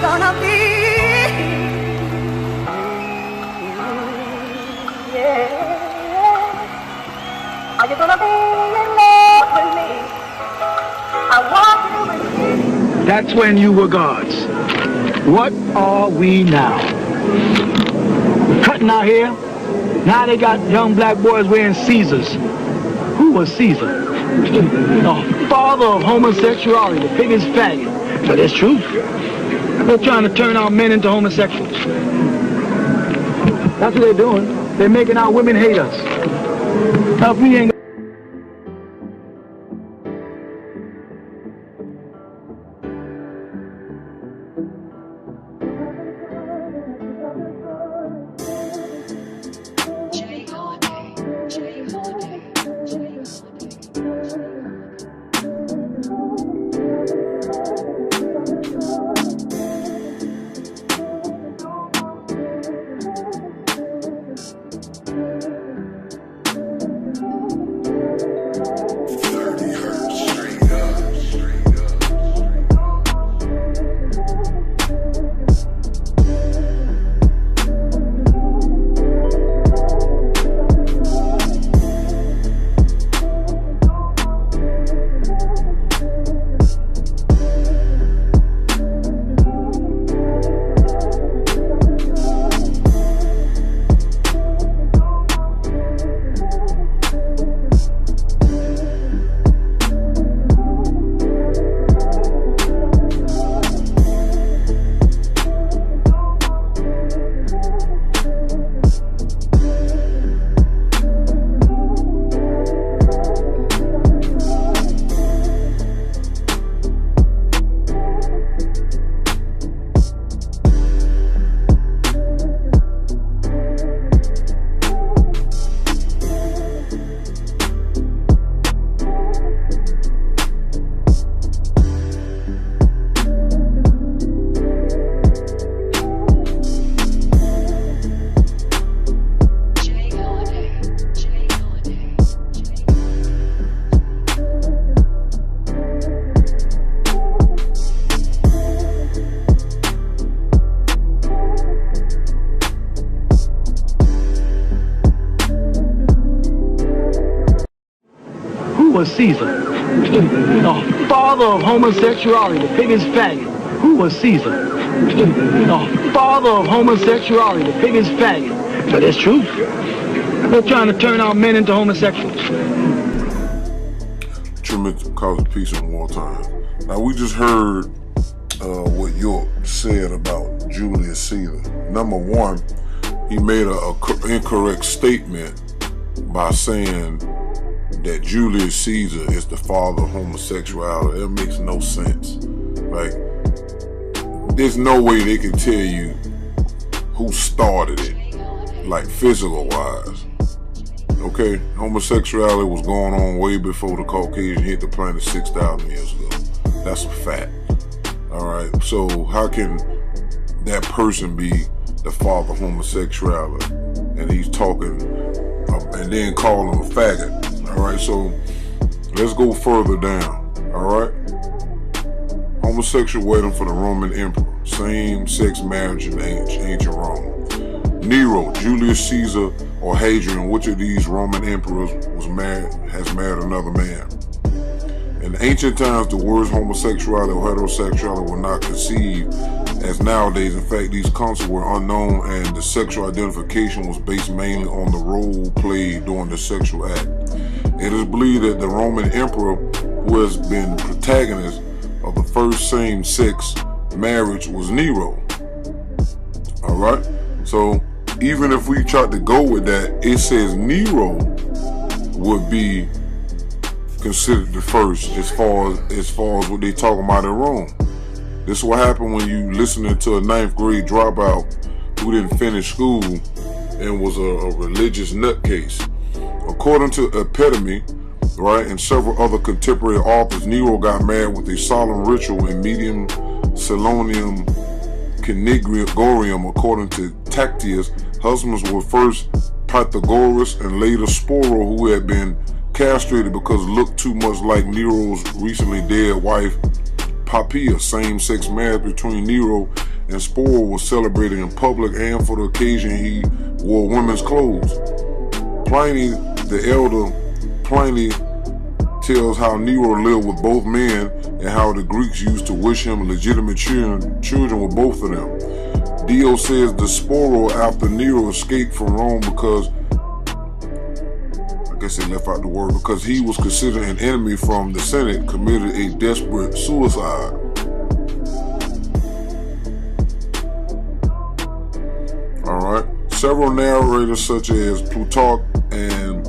gonna be? Yeah. Are you gonna be in love with me? I want you with me. That's when you were gods. What are we now? We're cutting our hair. Now they got young black boys wearing Caesars. Who was Caesar? The father of homosexuality, the biggest faggot. But it's true. They're trying to turn our men into homosexuals. That's what they're doing. They're making our women hate us. Now if we ain't was Caesar? The father of homosexuality, the biggest faggot. Who was Caesar? The father of homosexuality, the biggest faggot. But it's true. They're trying to turn our men into homosexuals. Tremendous cause of peace in wartime. Now we just heard what York said about Julius Caesar. Number one, he made an incorrect statement by saying that Julius Caesar is the father of homosexuality. That makes no sense. Like, there's no way they can tell you who started it, like physical wise. Okay, homosexuality was going on way before the Caucasian hit the planet 6,000 years ago. That's a fact. All right, so how can that person be the father of homosexuality? And he's talking and then calling him a faggot. All right, so let's go further down. All right, homosexual wedding for the Roman emperor, same-sex marriage in ancient Rome. Nero, Julius Caesar, or Hadrian, which of these Roman emperors has married another man? In ancient times, the words homosexuality or heterosexuality were not conceived as nowadays. In fact, these concepts were unknown, and the sexual identification was based mainly on the role played during the sexual act. It is believed that the Roman emperor, who has been the protagonist of the first same-sex marriage, was Nero. All right, so even if we try to go with that, it says Nero would be considered the first as far as what they talking about in Rome. This is what happened when you listening to a 9th grade dropout who didn't finish school and was a religious nutcase. According to Epitome, right, and several other contemporary authors, Nero got married with a solemn ritual in medium selenium Canigorium. According to Tacitus, husbands were first Pythagoras and later Sporo, who had been castrated because looked too much like Nero's recently dead wife Poppaea. Same-sex marriage between Nero and Sporo was celebrated in public, and for the occasion he wore women's clothes. Pliny the Elder plainly tells how Nero lived with both men and how the Greeks used to wish him legitimate children with both of them. Dio says the Sporo, after Nero escaped from Rome because, I guess they left out the word, because he was considered an enemy from the Senate, committed a desperate suicide. Alright. Several narrators such as Plutarch and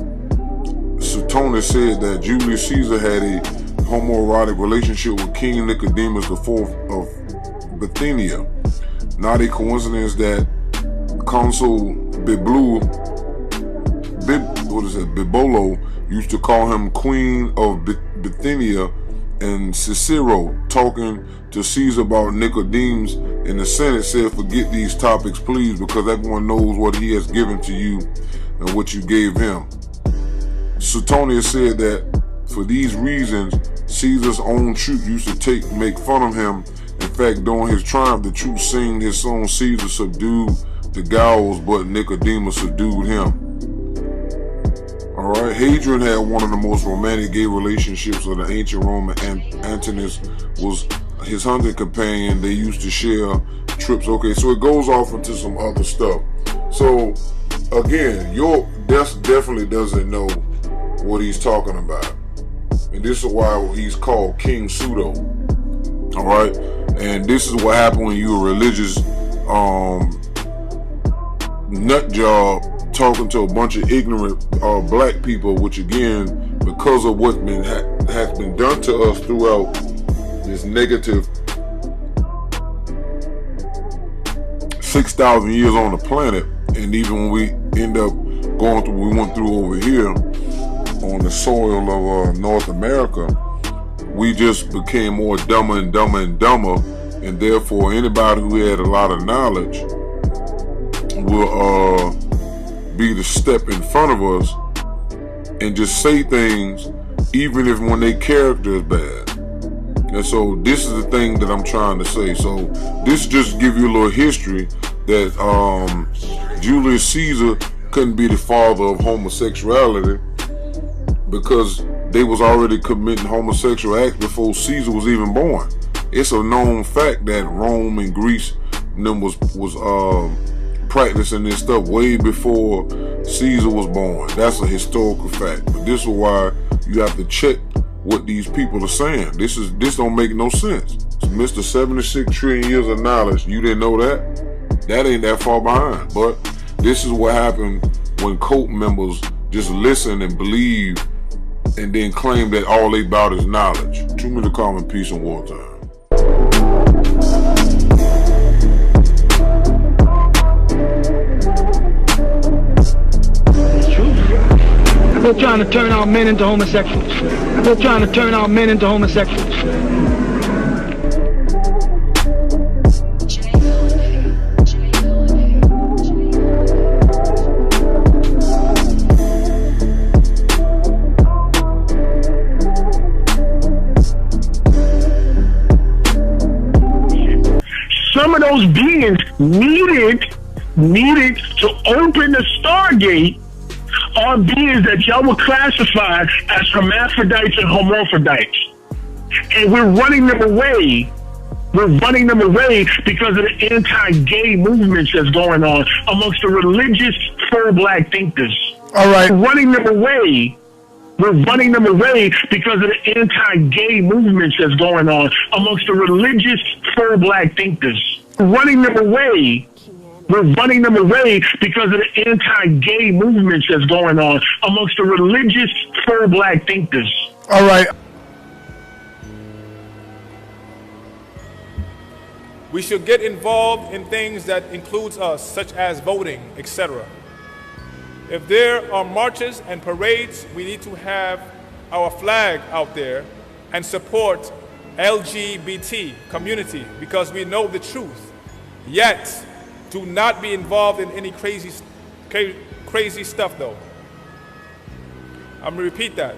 Suetonius said that Julius Caesar had a homoerotic relationship with King Nicodemus IV of Bithynia. Not a coincidence that Consul Bibolo used to call him Queen of Bithynia, and Cicero, talking to Caesar about Nicodemus in the Senate, said, "Forget these topics, please, because everyone knows what he has given to you and what you gave him." Suetonius said that for these reasons, Caesar's own troops used to make fun of him. In fact, during his triumph, the troops sing his song, "Caesar subdued the Gauls, but Nicodemus subdued him." Alright, Hadrian had one of the most romantic gay relationships of the ancient Rome, and Antinous was his hunting companion. They used to share trips. Okay, so it goes off into some other stuff. So, again, York definitely doesn't know what he's talking about. And this is why he's called King Pseudo. Alright? And this is what happened when you're a religious nut job talking to a bunch of ignorant black people, which again, because of what has been done to us throughout this negative 6,000 years on the planet, and even when we end up going through what we went through over here on the soil of North America, we just became more dumber and dumber and dumber, and therefore anybody who had a lot of knowledge will be to step in front of us and just say things even if when their character is bad. And so this is the thing that I'm trying to say. So this just give you a little history that Julius Caesar couldn't be the father of homosexuality because they was already committing homosexual acts before Caesar was even born. It's a known fact that Rome and Greece was practicing this stuff way before Caesar was born. That's a historical fact. But this is why you have to check what these people are saying. This don't make no sense. It's Mr. 76 trillion years of knowledge. You didn't know that? That ain't that far behind. But this is what happened when cult members just listen and believe and then claim that all they about is knowledge. 2 minute calm, peace, and wartime. They're trying to turn our men into homosexuals. They're trying to turn our men into homosexuals. Some of those beings needed to open the Stargate are beings that y'all would classify as hermaphrodites and hermaphrodites. And we're running them away. We're running them away because of the anti-gay movements that's going on amongst the religious pro-black thinkers. All right. We're running them away. We're running them away because of the anti-gay movements that's going on amongst the religious pro-black thinkers. We're running them away. We're running them away because of the anti-gay movements that's going on amongst the religious pro-black thinkers. All right. We should get involved in things that includes us, such as voting, etc. If there are marches and parades, we need to have our flag out there and support LGBT community because we know the truth. Yet, do not be involved in any crazy stuff though. I'm gonna repeat that.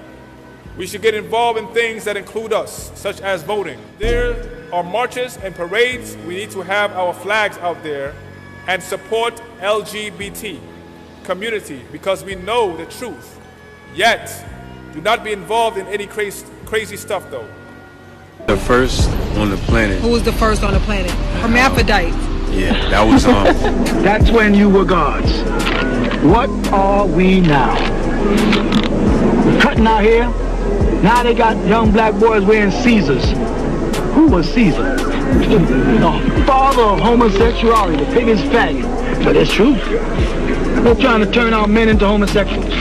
We should get involved in things that include us, such as voting. There are marches and parades, we need to have our flags out there and support LGBT community because we know the truth. Yet, do not be involved in any crazy stuff though. The first on the planet. Who was the first on the planet? Hermaphrodite. Yeah, that was That's when you were gods. What are we now? We're cutting our hair. Now they got young black boys wearing Caesars. Who was Caesar? The father of homosexuality, the biggest faggot. But it's true. They're trying to turn our men into homosexuals.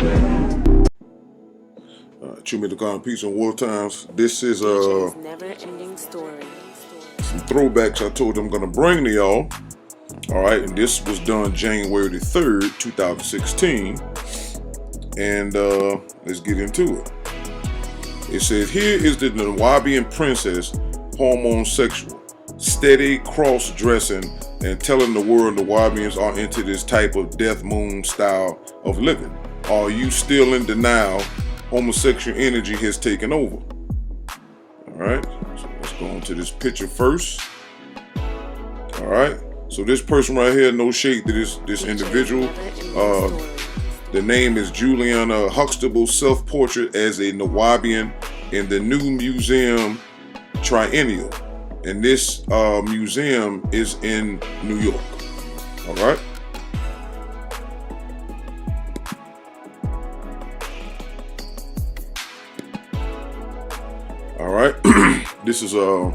Chew me the God, peace and war times. This is never-ending story. some throwbacks I told them I'm gonna bring to y'all. All right, and this was done January the 3rd, 2016. And let's get into it. It says, here is the Nuwaubian princess, homosexual, steady cross-dressing and telling the world Nuwaubians are into this type of death moon style of living. Are you still in denial? Homosexual energy has taken over. All right, so let's go into this picture first. All right, so this person right here, no shade to this individual. The name is Juliana Huxtable, self-portrait as a Nuwaubian in the new museum Triennial. And this museum is in New York. All right. All right. This is a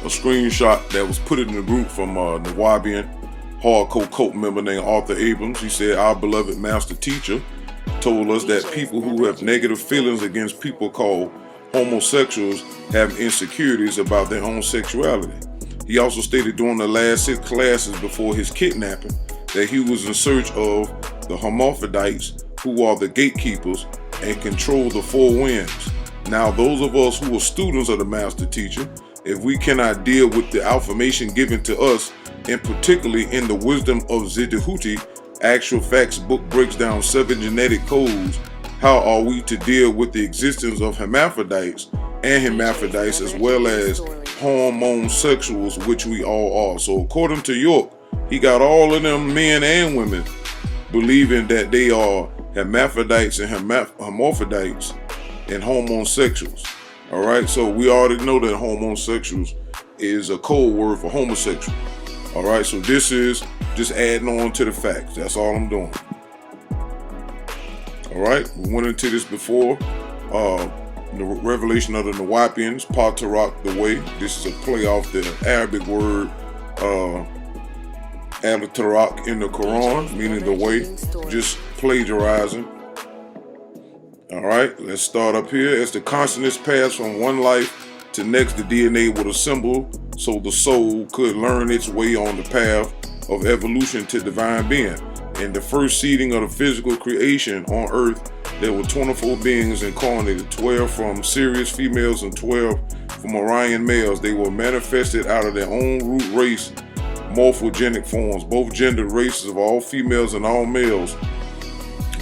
screenshot that was put in the group from Nuwaubian hardcore cult member named Arthur Abrams. He said, our beloved master teacher told us that people who have negative feelings against people called homosexuals have insecurities about their own sexuality. He also stated during the last 6 classes before his kidnapping that he was in search of the hermaphrodites, who are the gatekeepers and control the 4 winds. Now, those of us who are students of the master teacher, if we cannot deal with the affirmation given to us, and particularly in the wisdom of Zidahuti, Actual Facts book breaks down 7 genetic codes, how are we to deal with the existence of hermaphrodites and hermaphrodites as well as homosexuals, which we all are. So according to York, he got all of them men and women believing that they are hermaphrodites and hermaphrodites and homosexuals. All right, so we already know that homosexuals is a code word for homosexual. All right, so this is just adding on to the facts. That's all I'm doing. All right, we went into this before. The revelation of the Nuwaubians, Patarak, the way. This is a play off the Arabic word al-Tarak in the Quran, meaning the way, just plagiarizing. All right, let's start up here. As the consciousness passed from one life to next, the DNA would assemble so the soul could learn its way on the path of evolution to divine being. In the first seeding of the physical creation on earth, there were 24 beings incarnated, 12 from Sirius females and 12 from Orion males. They were manifested out of their own root race, morphogenic forms. Both gendered races of all females and all males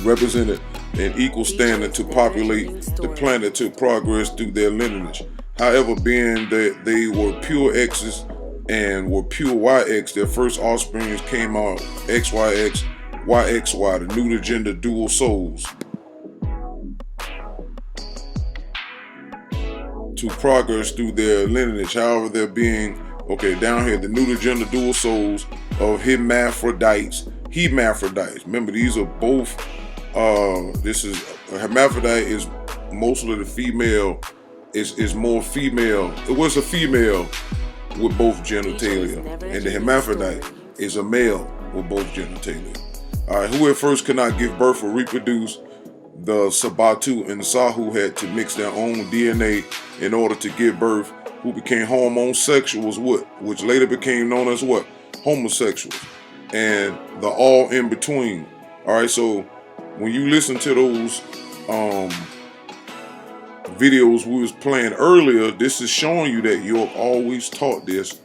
represented an equal standard to populate the planet to progress through their lineage. However, being that they were pure X's and were pure YX, their first offspring came out XYX, YXY, the neuter gender dual souls. To progress through their lineage. However, they're being, okay, down here, the neuter gender dual souls of hermaphrodites. Remember, these are both, this is, a hermaphrodite is mostly the female, is more female. It was a female with both genitalia. And the hermaphrodite is a male with both genitalia. All right, who at first could not give birth or reproduce, the Sabatu and Sahu had to mix their own DNA in order to give birth, who became homosexuals, which later became known as what? Homosexuals. And the all in between. All right, so when you listen to those videos we was playing earlier, this is showing you that York always taught this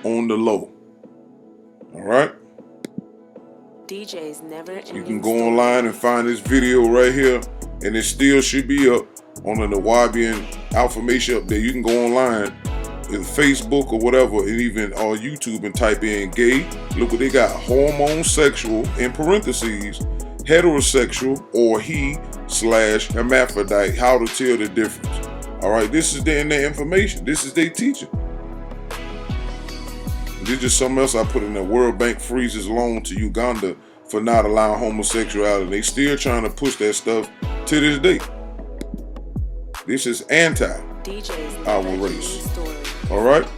on the low. All right. DJ's never. You can go online and find this video right here, and it still should be up on the Nuwaubian Alpha Masha up there. You can go online. Facebook or whatever, and even on YouTube, and type in gay, look what they got: homosexual, in parentheses, heterosexual, or he/hermaphrodite. How to tell the difference. All right, this is their information. This is their teaching. This is just something else I put in there. World Bank freezes loan to Uganda for not allowing homosexuality. They still trying to push that stuff to this day. This is anti our race. All right?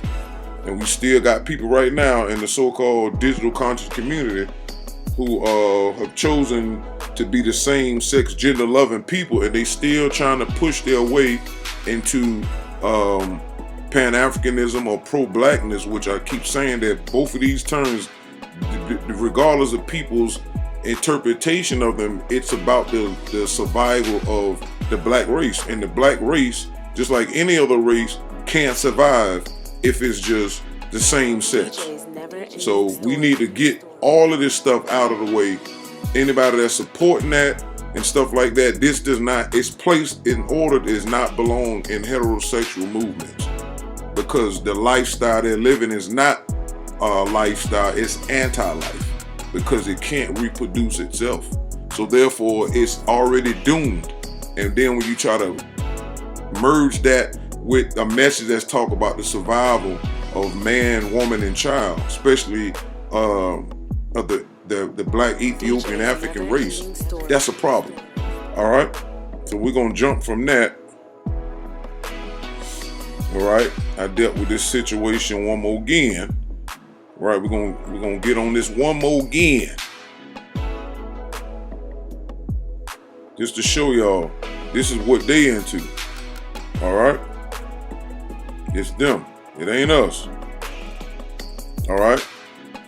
And we still got people right now in the so-called digital conscious community who have chosen to be the same sex, gender loving people, and they still trying to push their way into Pan-Africanism or pro-blackness, which I keep saying that both of these terms, regardless of people's interpretation of them, it's about the survival of the black race. And the black race, just like any other race, can't survive if it's just the same sex. So we need to get all of this stuff out of the way. Anybody that's supporting that and stuff like that, this does not, its place in order does not belong in heterosexual movements, because the lifestyle they're living is not a lifestyle, it's anti-life, because it can't reproduce itself. So therefore it's already doomed. And then when you try to merge that with a message that's talk about the survival of man, woman, and child, especially of the black Ethiopian African race, that's a problem. All right, so we're gonna jump from that. All right, I dealt with this situation one more again. All right, we're gonna get on this one more again, just to show y'all this is what they into. All right, it's them. It ain't us. All right.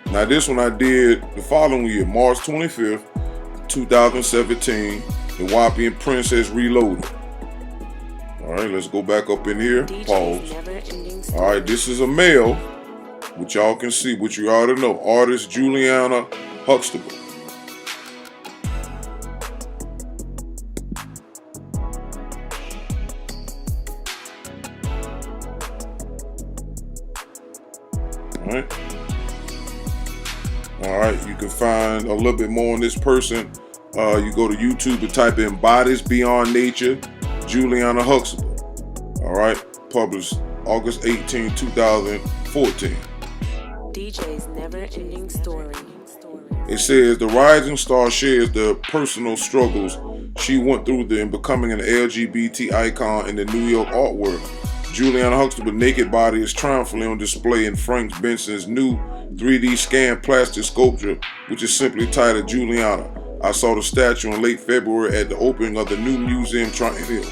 Now this one I did the following year, March 25th, 2017, the Nuwaubian Princess Reloaded. All right, let's go back up in here, pause. All right, this is a male, which y'all can see, which you already know, artist Juliana Huxtable. All right. All right, you can find a little bit more on this person. You go to YouTube and type in Bodies Beyond Nature, Juliana Huxtable. All right, published August 18, 2014. DJ's never-ending story. It says the rising star shares the personal struggles she went through in becoming an LGBT icon in the New York art world. Juliana Huxtable's naked body is triumphantly on display in Frank Benson's new 3D scanned plastic sculpture, which is simply titled Juliana. I saw the statue in late February at the opening of the new museum Triangle Hill,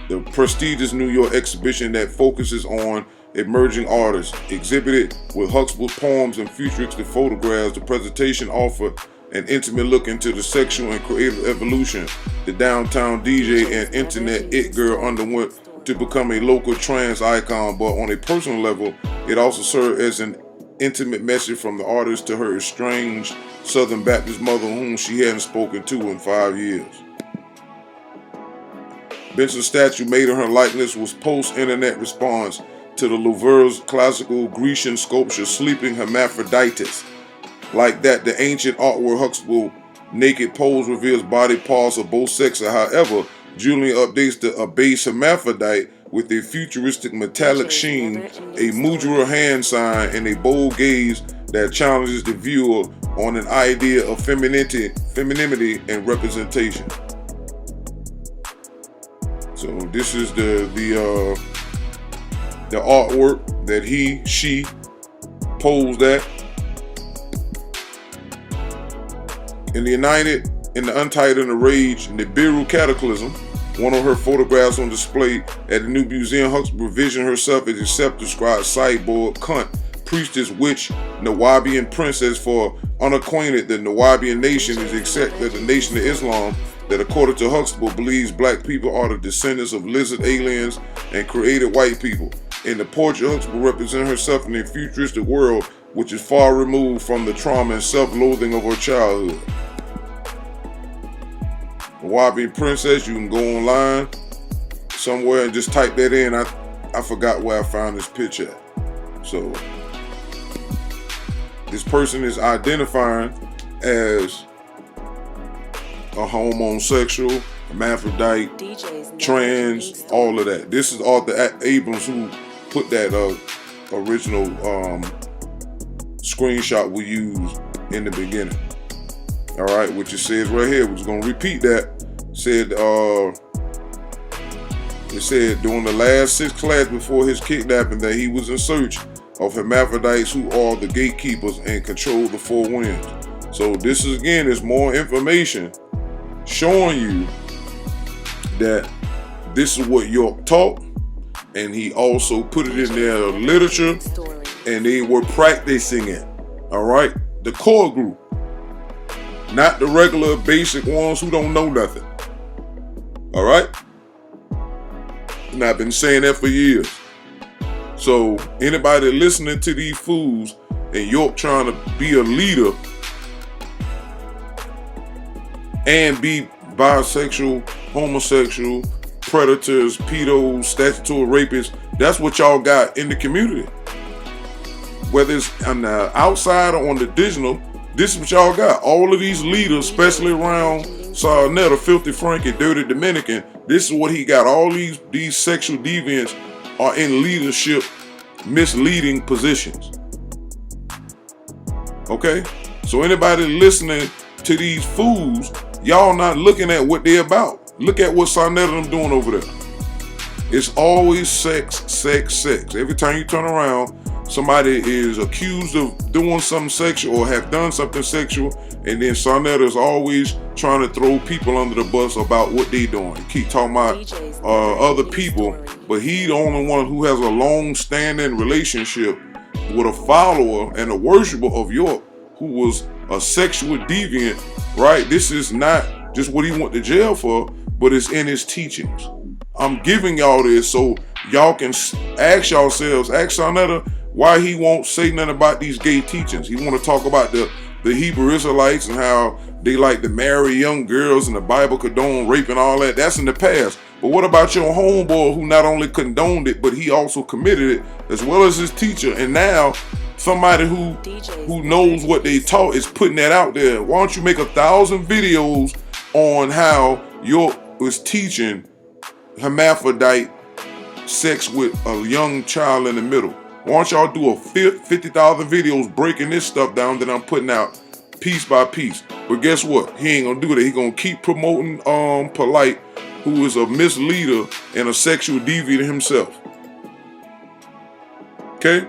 the prestigious New York exhibition that focuses on emerging artists. Exhibited with Huxtable's poems and futuristic photographs, the presentation offered an intimate look into the sexual and creative evolution the downtown DJ and internet it girl underwent to become a local trans icon, but on a personal level, it also served as an intimate message from the artist to her estranged Southern Baptist mother, whom she hadn't spoken to in 5 years. Benson's statue, made in her likeness, was post-internet response to the Louvre's classical Grecian sculpture Sleeping Hermaphroditus. Like that, the ancient artwork Huxtable naked pose reveals body parts of both sexes. However, Julian updates the base hermaphrodite with a futuristic metallic sheen, a mudra hand sign, and a bold gaze that challenges the viewer on an idea of femininity and representation. So this is the artwork that she posed at. In the United, in the Untitled and the Rage, Nibiru Cataclysm, one of her photographs on display at the new museum, Huxtable envisioned herself as a self-described cyborg, cunt, priestess, witch, Nuwaubian princess. For unacquainted, the Nuwaubian Nation is accepted the nation of Islam that, according to Huxtable, believes black people are the descendants of lizard aliens and created white people. In the portrait, Huxtable represents herself in a futuristic world which is far removed from the trauma and self-loathing of her childhood. Nuwaubian Princess, you can go online somewhere and just type that in. I forgot where I found this picture at. So this person is identifying as a homosexual, hermaphrodite, trans, all of that. This is Arthur Abrams who put that original screenshot we used in the beginning. All right, which it says right here. We're just gonna repeat that. It said during the last 6 classes before his kidnapping that he was in search of hermaphrodites who are the gatekeepers and control the 4 winds. So this is again is more information showing you that this is what York taught, and he also put it in their literature, and they were practicing it. All right, the core group, not the regular basic ones who don't know nothing. All right, and I've been saying that for years. So anybody listening to these fools and York trying to be a leader and be bisexual, homosexual, predators, pedos, statutory rapists, that's what y'all got in the community. Whether it's on the outside or on the digital, this is what y'all got. All of these leaders, especially around Sarnetta, Filthy Frankie, Dirty Dominican, this is what he got. All these sexual deviants are in leadership, misleading positions. Okay? So anybody listening to these fools, y'all not looking at what they're about. Look at what Sarnetta them doing over there. It's always sex, sex, sex. Every time you turn around, somebody is accused of doing something sexual or have done something sexual, and then Sarnetta is always trying to throw people under the bus about what they doing. Keep talking about other people, but he the only one who has a long-standing relationship with a follower and a worshiper of York who was a sexual deviant, right? This is not just what he went to jail for, but it's in his teachings. I'm giving y'all this so y'all can ask yourselves, ask Sarnetta why he won't say nothing about these gay teachings. He want to talk about the Hebrew Israelites and how they like to marry young girls and the Bible condone rape and all that. That's in the past. But what about your homeboy who not only condoned it, but he also committed it, as well as his teacher, and now somebody who knows what they taught is putting that out there. Why don't you make 1,000 videos on how York was teaching hermaphrodite sex with a young child in the middle? Why don't y'all do a 50,000 videos breaking this stuff down that I'm putting out piece by piece? But guess what? He ain't gonna do that. He gonna keep promoting Polite, who is a misleader and a sexual deviant himself. Okay?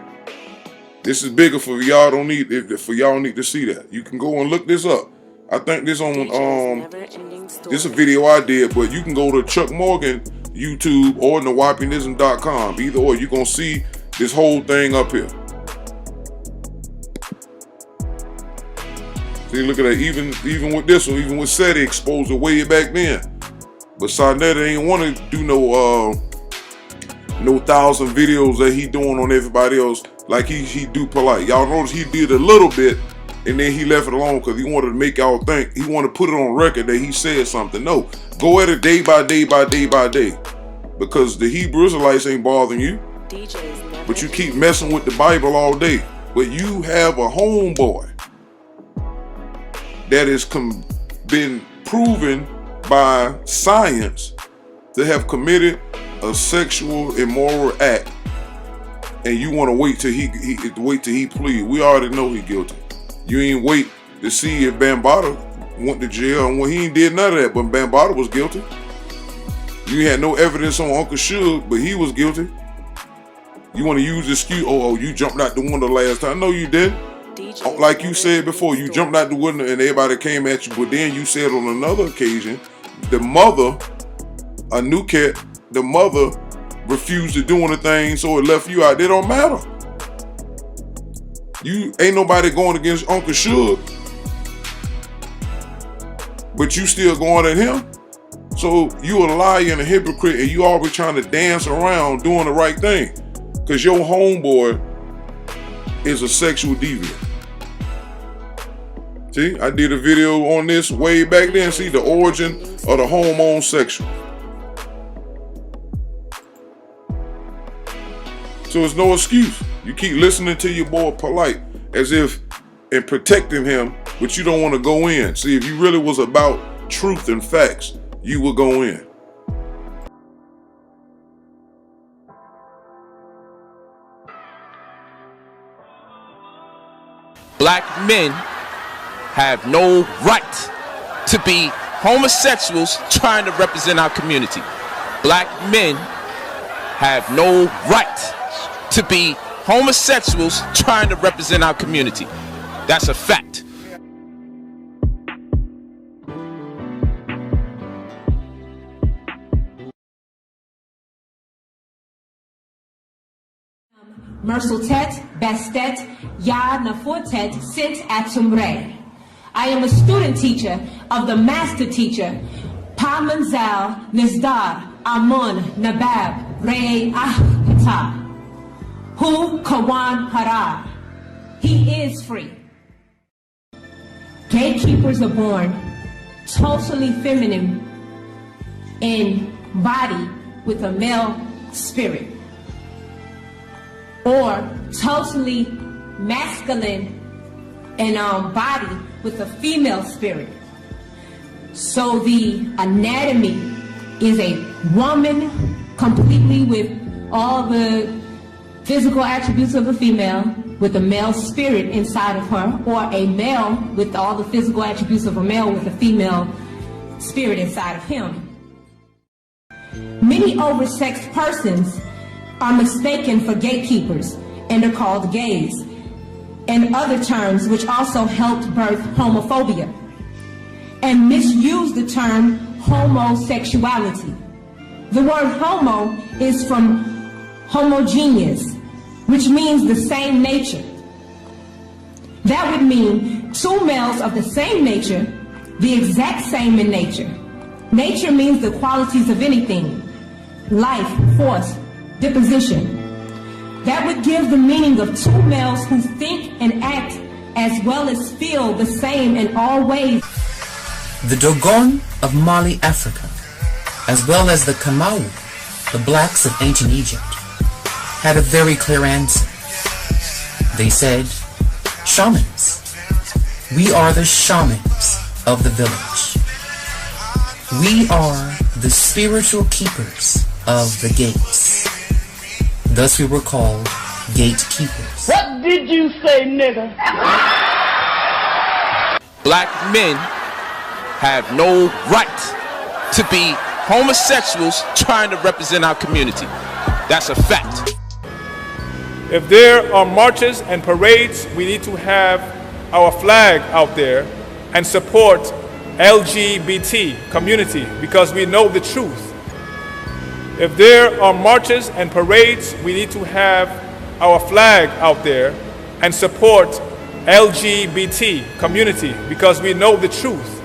This is bigger for y'all. Need to see that. You can go and look this up. I think this on this is a video I did, but you can go to Chuck Morgan YouTube or Nuwaubianism.com. Either or, you're gonna see this whole thing up here. See, look at that. Even with this one, even with SETI exposed it way back then. But Sarnetta ain't want to do no 1,000 videos that he doing on everybody else like he do Polite. Y'all notice he did a little bit and then he left it alone because he wanted to make y'all think. He wanted to put it on record that he said something. No, go at it day by day by day by day, because the Hebrew Israelites ain't bothering you. But you keep messing with the Bible all day. But you have a homeboy that has been proven by science to have committed a sexual immoral act, and you want to wait till he plead. We already know he guilty. You ain't wait to see if Bambaataa went to jail, and he ain't did none of that. But Bambaataa was guilty. You had no evidence on Uncle Suge, but he was guilty. You want to use the excuse, oh, you jumped out the window last time. No, you didn't. Like you said before, you jumped out the window and everybody came at you. But then you said on another occasion, the mother, a new cat, the mother refused to do anything, so it left you out. It don't matter. You ain't nobody going against Uncle Suge, but you still going at him. So you a liar and a hypocrite, and you always trying to dance around doing the right thing. Because your homeboy is a sexual deviant. See, I did a video on this way back then. See, the origin of the homosexual. So it's no excuse. You keep listening to your boy polite as if and protecting him, but you don't want to go in. See, if you really was about truth and facts, you would go in. Black men have no right to be homosexuals trying to represent our community. Black men have no right to be homosexuals trying to represent our community. That's a fact. Mersultet, Bastet, Ya Nafortet, Sit Atumre. I am a student teacher of the master teacher, Pamanzal Nizdar Amun Nabab Re Ahkata, Hu Kawan Harar. He is free. Gatekeepers are born totally feminine in body with a male spirit, or totally masculine in body with a female spirit. So the anatomy is a woman completely with all the physical attributes of a female with a male spirit inside of her, or a male with all the physical attributes of a male with a female spirit inside of him. Many oversexed persons are mistaken for gatekeepers and are called gays, and other terms which also helped birth homophobia, and misuse the term homosexuality. The word homo is from homogeneous, which means the same nature. That would mean two males of the same nature, the exact same in nature. Nature means the qualities of anything, life, force, disposition. That would give the meaning of two males who think and act as well as feel the same in all ways. The Dogon of Mali, Africa, as well as the Kamau, the blacks of ancient Egypt, had a very clear answer. They said, shamans. We are the shamans of the village. We are the spiritual keepers of the gates. Thus we were called gatekeepers. What did you say, nigga? Black men have no right to be homosexuals trying to represent our community. That's a fact. If there are marches and parades, we need to have our flag out there and support LGBT community because we know the truth. If there are marches and parades, we need to have our flag out there and support LGBT community because we know the truth.